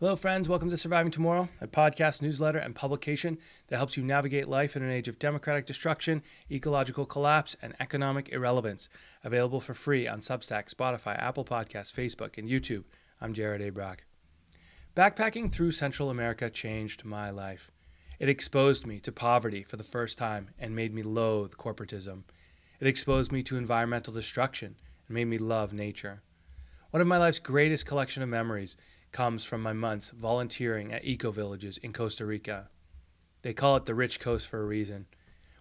Hello, friends. Welcome to Surviving Tomorrow, a podcast, newsletter, and publication that helps you navigate life in an age of democratic destruction, ecological collapse, and economic irrelevance. Available for free on Substack, Spotify, Apple Podcasts, Facebook, and YouTube. I'm Jared A. Brock. Backpacking through Central America changed my life. It exposed me to poverty for the first time and made me loathe corporatism. It exposed me to environmental destruction and made me love nature. One of my life's greatest collection of memories comes from my months volunteering at eco-villages in Costa Rica. They call it the Rich Coast for a reason.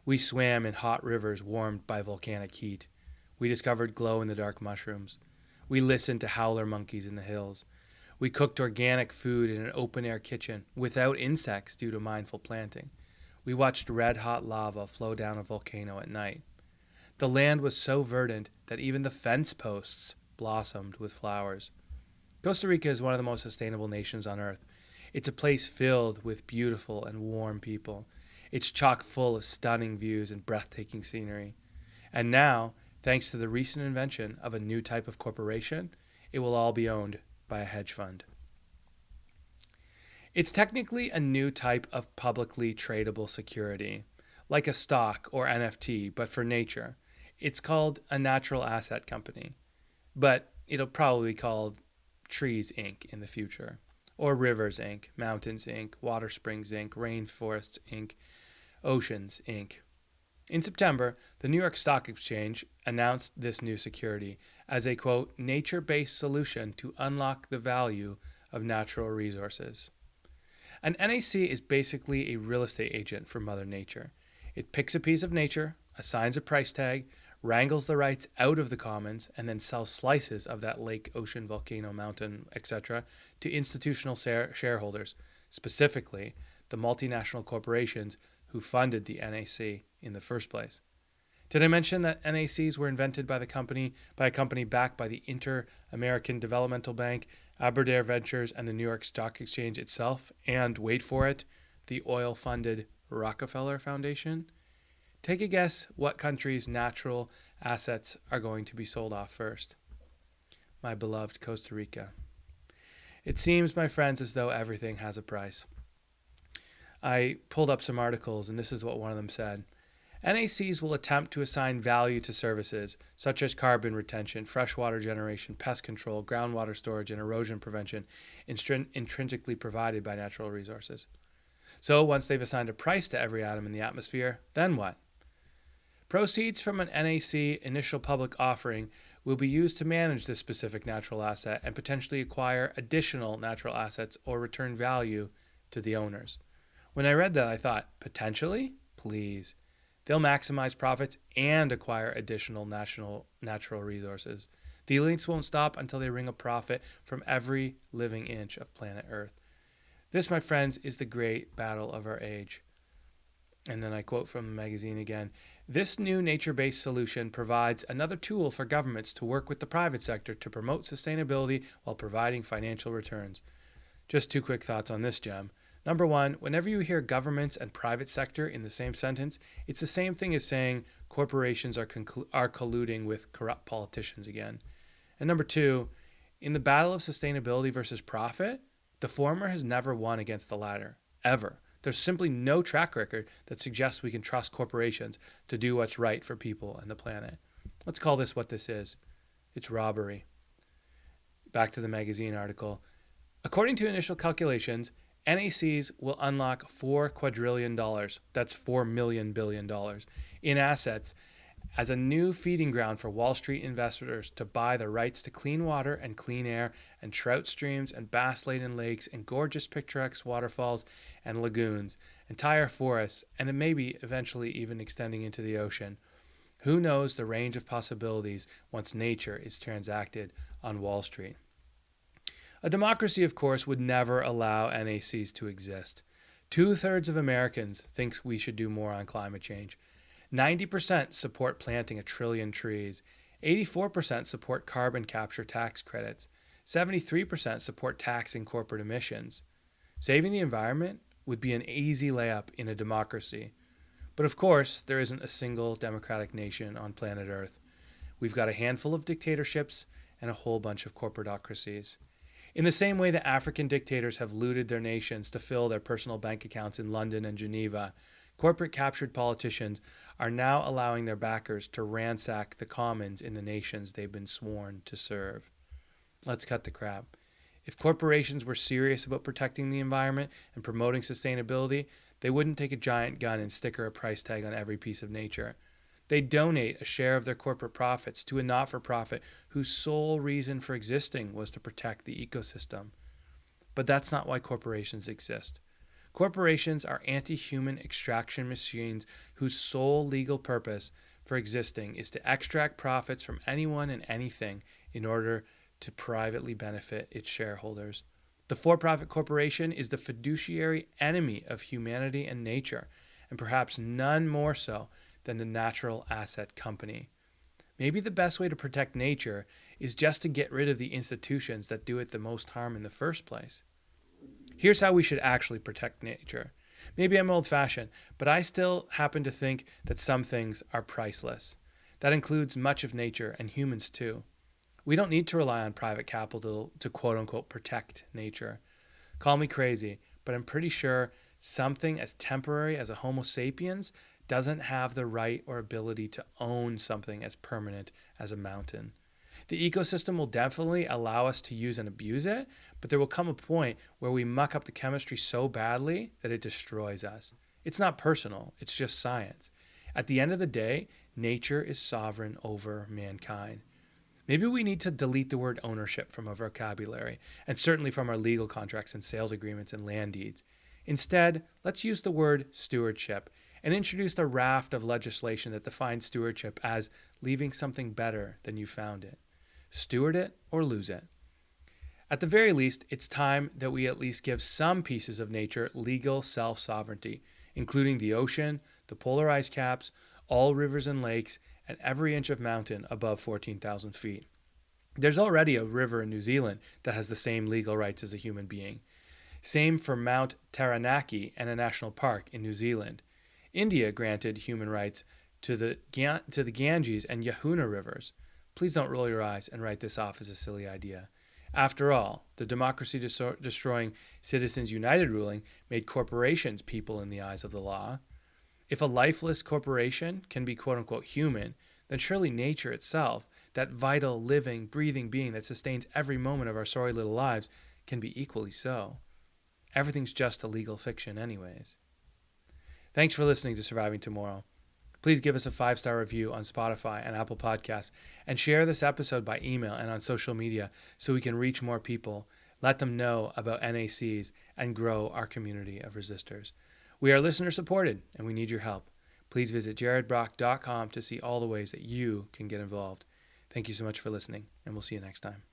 We swam in hot rivers warmed by volcanic heat. We discovered glow-in-the-dark mushrooms. We listened to howler monkeys in the hills. We cooked organic food in an open-air kitchen without insects due to mindful planting. We watched red-hot lava flow down a volcano at night. The land was so verdant that even the fence posts blossomed with flowers. Costa Rica is one of the most sustainable nations on earth. It's a place filled with beautiful and warm people. It's chock full of stunning views and breathtaking scenery. And now, thanks to the recent invention of a new type of corporation, it will all be owned by a hedge fund. It's technically a new type of publicly tradable security, like a stock or NFT, but for nature. It's called a natural asset company, but it'll probably be called Trees Inc. in the future, or Rivers Inc., Mountains Inc., Water Springs Inc., Rainforest Inc., Oceans Inc. In September, the New York Stock Exchange announced this new security as a, quote, nature-based solution to unlock the value of natural resources. An NAC is basically a real estate agent for Mother Nature. It picks a piece of nature, assigns a price tag, wrangles the rights out of the commons, and then sells slices of that lake, ocean, volcano, mountain, etc. to institutional shareholders, specifically the multinational corporations who funded the NAC in the first place. Did I mention that NACs were invented by a company backed by the Inter-American Developmental Bank, Aberdare Ventures, and the New York Stock Exchange itself, and, wait for it, the oil-funded Rockefeller Foundation? Take a guess what country's natural assets are going to be sold off first. My beloved Costa Rica. It seems, my friends, as though everything has a price. I pulled up some articles, and this is what one of them said. NACs will attempt to assign value to services such as carbon retention, freshwater generation, pest control, groundwater storage, and erosion prevention intrinsically provided by natural resources. So once they've assigned a price to every atom in the atmosphere, then what? Proceeds from an NAC initial public offering will be used to manage this specific natural asset and potentially acquire additional natural assets or return value to the owners. When I read that, I thought, potentially? Please. They'll maximize profits and acquire additional natural resources. The elites won't stop until they wring a profit from every living inch of planet Earth. This, my friends, is the great battle of our age. And then I quote from the magazine again. This new nature-based solution provides another tool for governments to work with the private sector to promote sustainability while providing financial returns. Just two quick thoughts on this gem. Number one, whenever you hear governments and private sector in the same sentence, it's the same thing as saying corporations are colluding with corrupt politicians again. And number two, in the battle of sustainability versus profit, the former has never won against the latter, ever. There's simply no track record that suggests we can trust corporations to do what's right for people and the planet. Let's call this what this is. It's robbery. Back to the magazine article. According to initial calculations, NACs will unlock $4 quadrillion, that's $4 million billion, in assets as a new feeding ground for Wall Street investors to buy the rights to clean water and clean air and trout streams and bass-laden lakes and gorgeous picturesque waterfalls and lagoons, entire forests, and it may be eventually even extending into the ocean. Who knows the range of possibilities once nature is transacted on Wall Street? A democracy, of course, would never allow NACs to exist. 2/3 of Americans think we should do more on climate change. 90% support planting 1 trillion trees. 84% support carbon capture tax credits. 73% support taxing corporate emissions. Saving the environment would be an easy layup in a democracy. But of course, there isn't a single democratic nation on planet Earth. We've got a handful of dictatorships and a whole bunch of corporatocracies. In the same way that African dictators have looted their nations to fill their personal bank accounts in London and Geneva, corporate captured politicians are now allowing their backers to ransack the commons in the nations they've been sworn to serve. Let's cut the crap. If corporations were serious about protecting the environment and promoting sustainability, they wouldn't take a giant gun and sticker a price tag on every piece of nature. They donate a share of their corporate profits to a not-for-profit whose sole reason for existing was to protect the ecosystem. But that's not why corporations exist. Corporations are anti-human extraction machines whose sole legal purpose for existing is to extract profits from anyone and anything in order to privately benefit its shareholders. The for-profit corporation is the fiduciary enemy of humanity and nature, and perhaps none more so than the natural asset company. Maybe the best way to protect nature is just to get rid of the institutions that do it the most harm in the first place. Here's how we should actually protect nature. Maybe I'm old-fashioned, but I still happen to think that some things are priceless. That includes much of nature and humans too. We don't need to rely on private capital to quote-unquote protect nature. Call me crazy, but I'm pretty sure something as temporary as a Homo sapiens doesn't have the right or ability to own something as permanent as a mountain. The ecosystem will definitely allow us to use and abuse it, but there will come a point where we muck up the chemistry so badly that it destroys us. It's not personal, it's just science. At the end of the day, nature is sovereign over mankind. Maybe we need to delete the word ownership from our vocabulary, and certainly from our legal contracts and sales agreements and land deeds. Instead, let's use the word stewardship and introduce a raft of legislation that defines stewardship as leaving something better than you found it. Steward it or lose it. At the very least, it's time that we at least give some pieces of nature legal self-sovereignty, including the ocean, the polar ice caps, all rivers and lakes, and every inch of mountain above 14,000 feet. There's already a river in New Zealand that has the same legal rights as a human being. Same for Mount Taranaki and a national park in New Zealand. India granted human rights to the Ganges and Yamuna rivers. Please don't roll your eyes and write this off as a silly idea. After all, the democracy-destroying Citizens United ruling made corporations people in the eyes of the law. If a lifeless corporation can be quote-unquote human, then surely nature itself, that vital, living, breathing being that sustains every moment of our sorry little lives, can be equally so. Everything's just a legal fiction anyways. Thanks for listening to Surviving Tomorrow. Please give us a 5-star review on Spotify and Apple Podcasts, and share this episode by email and on social media so we can reach more people, let them know about NACs, and grow our community of resistors. We are listener supported, and we need your help. Please visit jaredbrock.com to see all the ways that you can get involved. Thank you so much for listening, and we'll see you next time.